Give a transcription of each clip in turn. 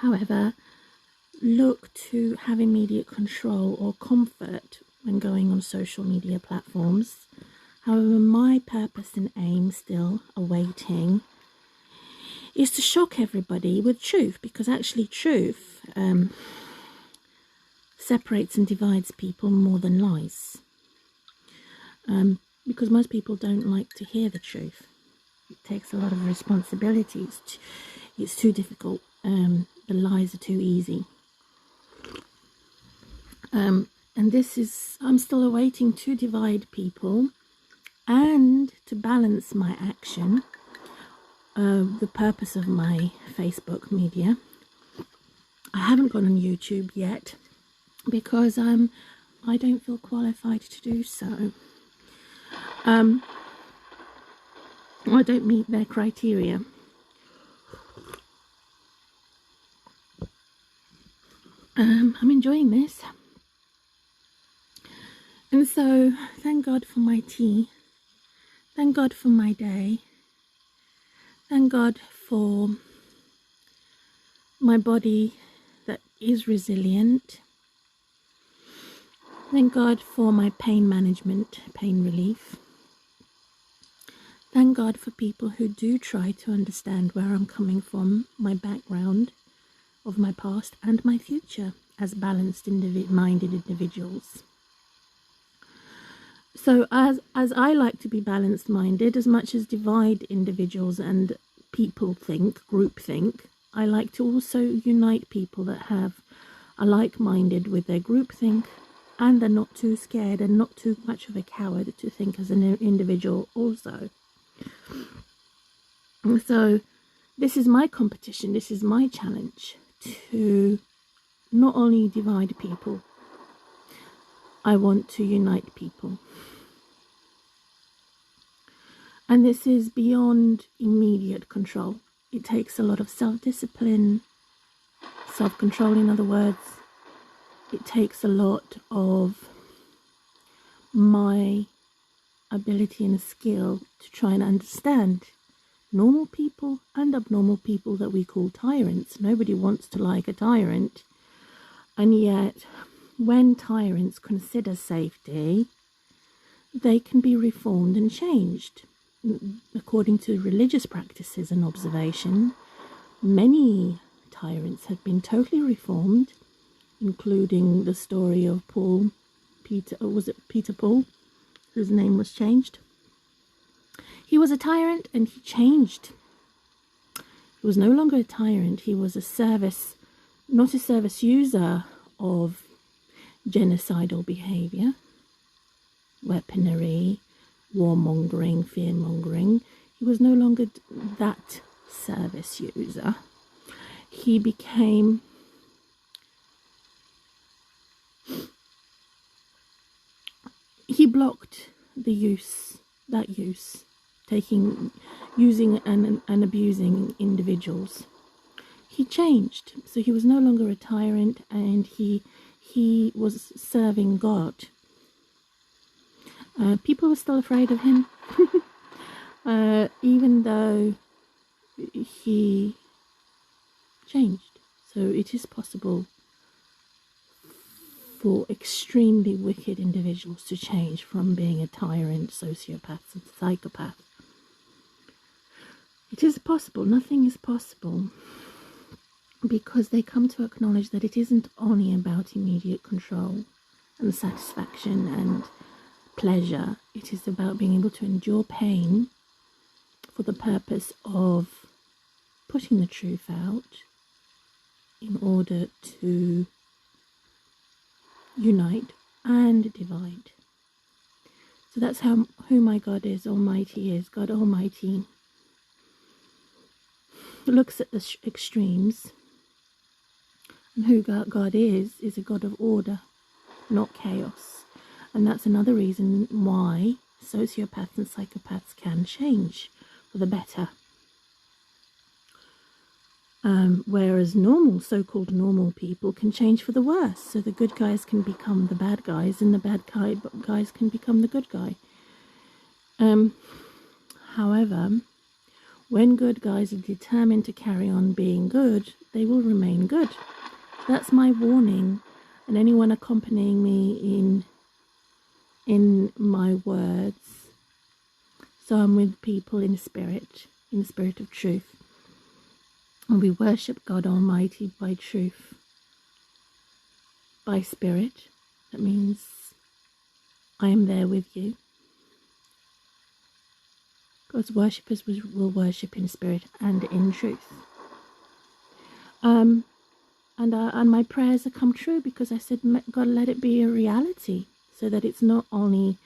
however, look to have immediate control or comfort when going on social media platforms. However, my purpose and aim, still awaiting, is to shock everybody with truth, because actually truth separates and divides people more than lies. Because most people don't like to hear the truth. It takes a lot of responsibility. It's too difficult. The lies are too easy. And this is, I'm still awaiting to divide people and to balance my action. The purpose of my Facebook media. I haven't gone on YouTube yet because I don't feel qualified to do so. I don't meet their criteria. I'm enjoying this. And so, thank God for my tea. Thank God for my day. Thank God for my body that is resilient. Thank God for my pain management, pain relief. Thank God for people who do try to understand where I'm coming from, my background of my past and my future as balanced minded individuals. So as I like to be balanced minded, as much as divide individuals and people think, group think, I like to also unite people that are like-minded with their group think, and they're not too scared and not too much of a coward to think as an individual also. So this is my competition, this is my challenge, to not only divide people, I want to unite people. And this is beyond immediate control. It takes a lot of self-discipline, self-control in other words. It takes a lot of my ability and skill to try and understand normal people and abnormal people that we call tyrants. Nobody wants to like a tyrant. And yet, when tyrants consider safety, they can be reformed and changed. According to religious practices and observation, many tyrants have been totally reformed, including the story of Peter Paul, whose name was changed. He was a tyrant and he changed. He was no longer a tyrant. He was not a service user of genocidal behavior, weaponry, warmongering, fear-mongering. He was no longer that service user. He became he blocked using and abusing individuals. He changed, so he was no longer a tyrant, and he was serving God. People were still afraid of him, even though he changed. So it is possible for extremely wicked individuals to change from being a tyrant, sociopath, and psychopath. It is possible. Nothing is possible, because they come to acknowledge that it isn't only about immediate control and satisfaction and pleasure. It is about being able to endure pain for the purpose of putting the truth out in order to unite and divide. So that's who my God is. Almighty is. God Almighty looks at the extremes, and who God is a God of order, not chaos. And that's another reason why sociopaths and psychopaths can change for the better. Whereas so-called normal people can change for the worse. So the good guys can become the bad guys, and the bad guys can become the good guy. However, When good guys are determined to carry on being good, they will remain good. That's my warning. And anyone accompanying me in my words. So I'm with people in the spirit of truth. And we worship God Almighty by truth, by spirit. That means I am there with you. God's worshippers will worship in spirit and in truth. And my prayers have come true because I said, God, let it be a reality, so that it's not only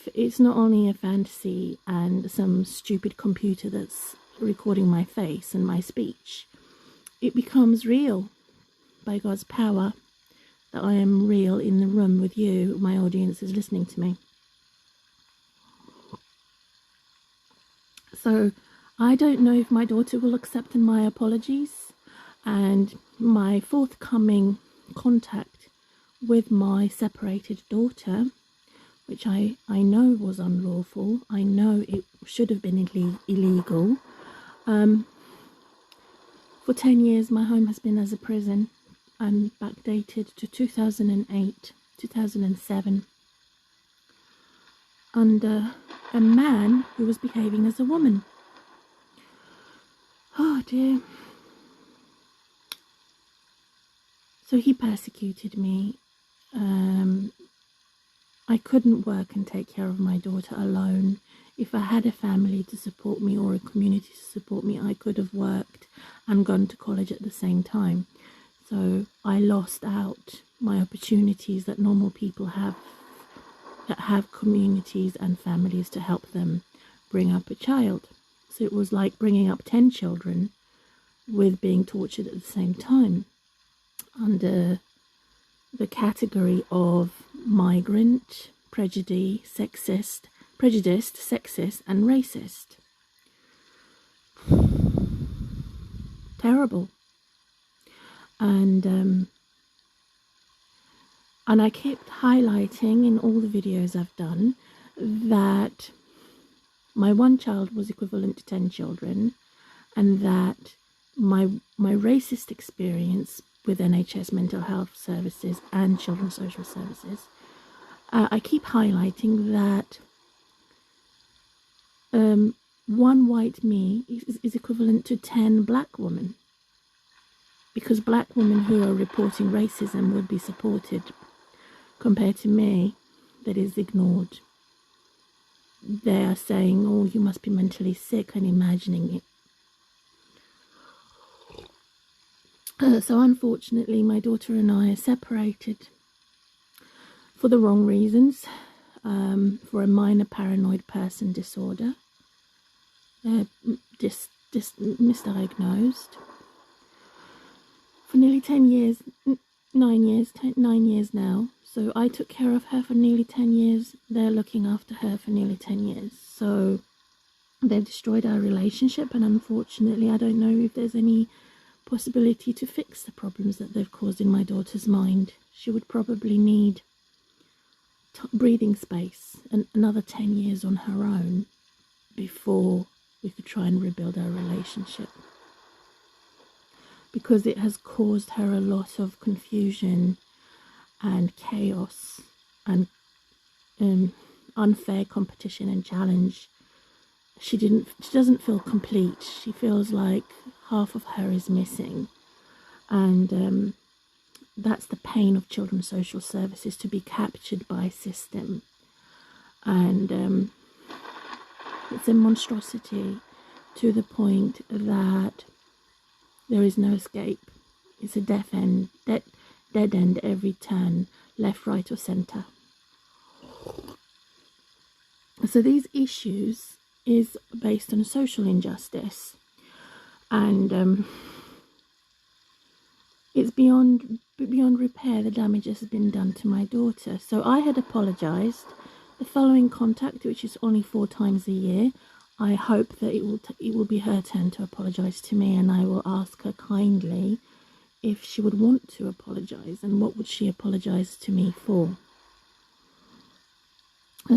a fantasy and some stupid computer that's recording my face and my speech. It becomes real by God's power, that I am real in the room with you. My audience is listening to me. So I don't know if my daughter will accept my apologies, and my forthcoming contact with my separated daughter, which I know was unlawful. I know it should have been illegal. For 10 years, my home has been as a prison, and backdated to 2008, 2007, under a man who was behaving as a woman. Oh dear. So he persecuted me. I couldn't work and take care of my daughter alone. If I had a family to support me or a community to support me, I could have worked and gone to college at the same time. So I lost out my opportunities that normal people have, that have communities and families to help them bring up a child. So it was like bringing up 10 children with being tortured at the same time, under the category of migrant, prejudiced, sexist, and racist. Terrible. And I kept highlighting in all the videos I've done that my one child was equivalent to 10 children, and that my racist experience with NHS mental health services and children's social services, I keep highlighting that one white me is equivalent to 10 black women, because black women who are reporting racism would be supported, compared to me that is ignored. They are saying, oh, you must be mentally sick, and imagining it. So unfortunately, my daughter and I are separated for the wrong reasons, for a minor paranoid person disorder, misdiagnosed. For nearly 10 years, 9 years now. So I took care of her for nearly 10 years. They're looking after her for nearly 10 years. So they've destroyed our relationship, and unfortunately, I don't know if there's any possibility to fix the problems that they've caused in my daughter's mind. She would probably need breathing space and another 10 years on her own before we could try and rebuild our relationship, because it has caused her a lot of confusion and chaos and unfair competition and challenge. She doesn't feel complete. She feels like half of her is missing, and that's the pain of children's social services, to be captured by a system. And it's a monstrosity to the point that there is no escape. It's a dead end every turn, left, right, or centre. So these issues is based on social injustice, and it's beyond repair. The damage has been done to my daughter. So I had apologised. The following contact, which is only 4 times a year, I hope that it will be her turn to apologise to me, and I will ask her kindly if she would want to apologise, and what would she apologise to me for.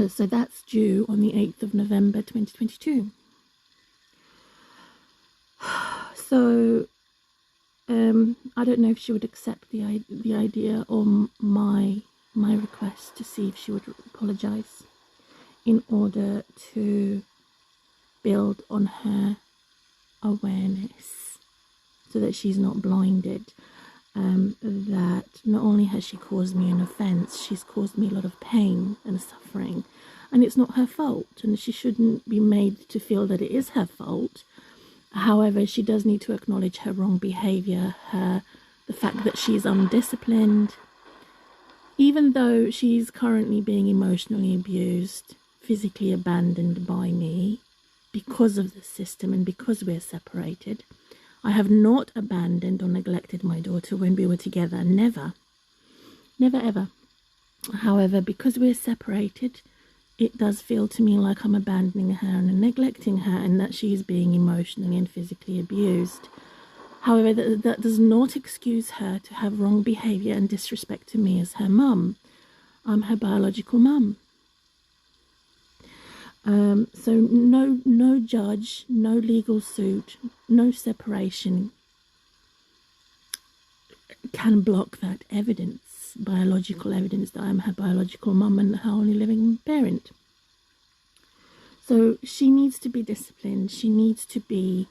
So that's due on the 8th of November 2022. So I don't know if she would accept the idea or my request to see if she would apologize in order to build on her awareness so that she's not blinded, that not only has she caused me an offense, she's caused me a lot of pain and suffering, and it's not her fault, and she shouldn't be made to feel that it is her fault. However, she does need to acknowledge her wrong behavior, the fact that she's undisciplined, even though she's currently being emotionally abused, physically abandoned by me because of the system and because we're separated. I have not abandoned or neglected my daughter when we were together. Never. Never, ever. However, because we're separated, it does feel to me like I'm abandoning her and neglecting her, and that she's being emotionally and physically abused. However, that does not excuse her to have wrong behaviour and disrespect to me as her mum. I'm her biological mum. So no judge, no legal suit, no separation can block that evidence, biological evidence that I'm her biological mum and her only living parent. So she needs to be disciplined. She needs to acknowledge